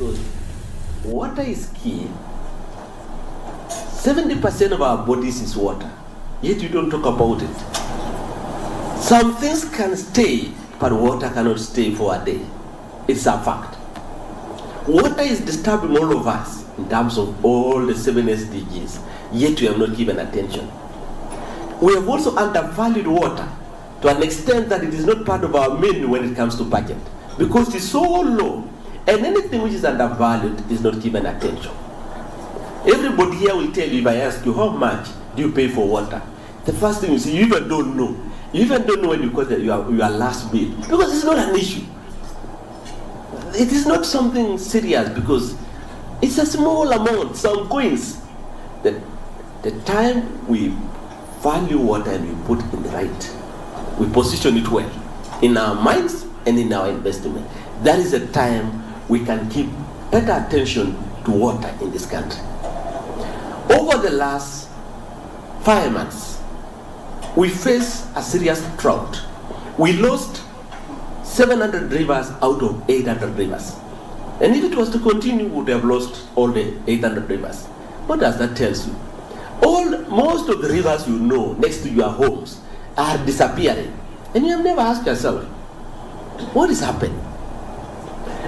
because water is key. 70% of our bodies is water, yet you don't talk about it. Some things can stay, but water cannot stay for a day. It's a fact. Water is disturbing all of us in terms of all the 7 SDGs, yet we have not given attention. We have also undervalued water to an extent that it is not part of our menu when it comes to budget, because it's so low, and anything which is undervalued is not given attention. Everybody here will tell you, if I ask you, how much do you pay for water? The first thing you say, you even don't know. You even don't know when you got your last bill, because it's not an issue. It is not something serious, because it's a small amount, some coins. The time we value water and we put it in the right, we position it well in our minds and in our investment, that is the time we can keep better attention to water in this country. Over the last 5 months, we face a serious drought. We lost 700 rivers out of 800 rivers. And if it was to continue, we would have lost all the 800 rivers. What does that tell you? Most of the rivers you know next to your homes are disappearing. And you have never asked yourself, what is happening?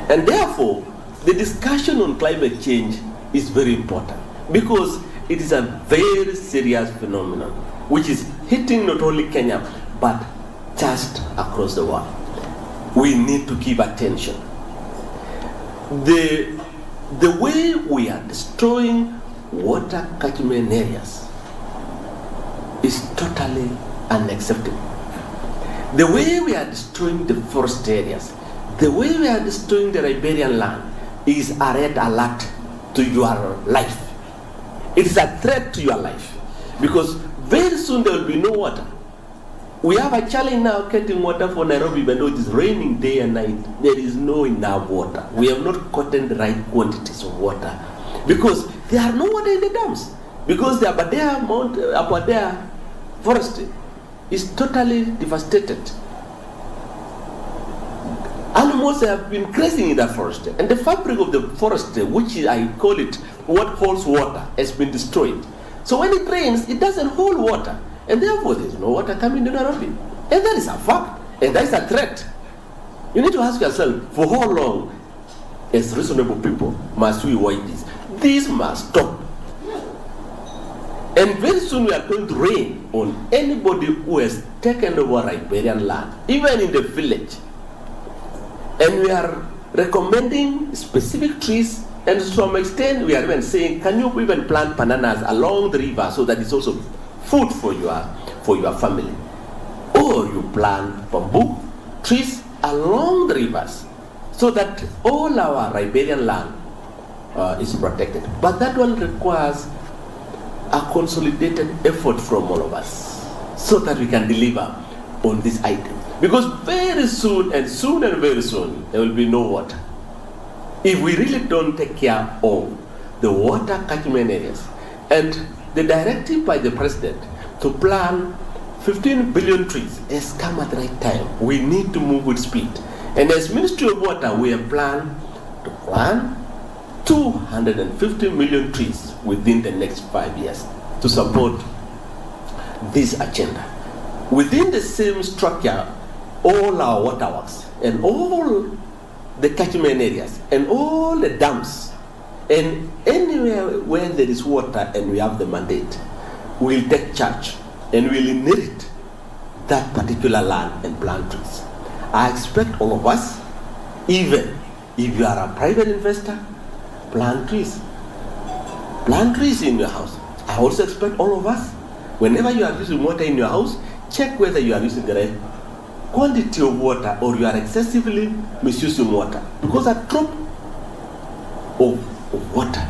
And therefore, the discussion on climate change is very important, because it is a very serious phenomenon which is hitting not only Kenya but just across the world. We need to give attention. The way we are destroying water catchment areas is totally unacceptable. The way we are destroying the forest areas, the way we are destroying the riparian land is a red alert to your life. It is a threat to your life, because very soon there will be no water. We have a challenge now getting water for Nairobi, even though it is raining day and night. There is no enough water. We have not gotten the right quantities of water, because there are no water in the dams, because the Aberdare forest is totally devastated. Animals have been grazing in that forest, and the fabric of the forest, which I call it what holds water, has been destroyed. So when it rains, it doesn't hold water, and therefore there is no water coming to Nairobi. And that is a fact, and that is a threat. You need to ask yourself, for how long, as reasonable people, must we avoid this? This must stop. And very soon we are going to rain on anybody who has taken over riparian land, even in the village. And we are recommending specific trees, and to some extent we are even saying, can you even plant bananas along the river so that it's also food for your family? Or you plant bamboo trees along the rivers so that all our riparian land is protected. But that one requires a consolidated effort from all of us so that we can deliver on this item. Because very soon, there will be no water. If we really don't take care of the water catchment areas, and the directive by the president to plant 15 billion trees has come at the right time. We need to move with speed. And as Ministry of Water, we have planned to plant 250 million trees within the next 5 years to support this agenda. Within the same structure, all our waterworks and all the catchment areas and all the dams and anywhere where there is water and we have the mandate, we'll take charge and we'll inherit that particular land and plant trees. I expect all of us, even if you are a private investor, plant trees. Plant trees in your house. I also expect all of us, whenever you are using water in your house, check whether you are using the right quantity of water or you are excessively misusing water. Because a drop of water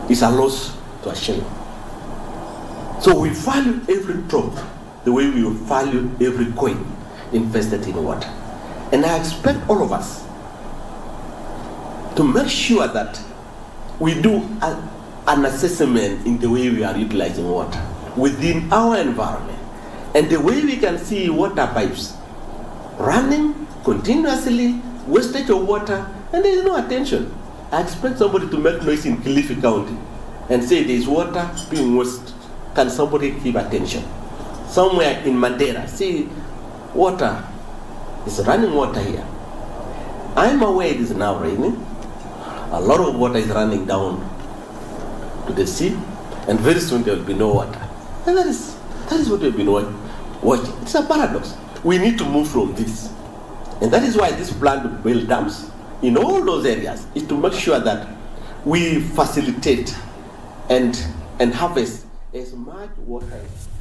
is a loss to a shilling. So we value every drop the way we value every coin invested in water. And I expect all of us to make sure that we do an assessment in the way we are utilizing water within our environment. And the way we can see water pipes running continuously, wastage of water, and there is no attention. I expect somebody to make noise in Kilifi County and say there is water being wasted. Can somebody keep attention? Somewhere in Mandera, see water, it's running water here. I'm aware it is now raining. A lot of water is running down to the sea, and very soon there will be no water. And that is what we've been watching. It's a paradox. We need to move from this. And that is why this plan to build dams in all those areas is to make sure that we facilitate and harvest as much water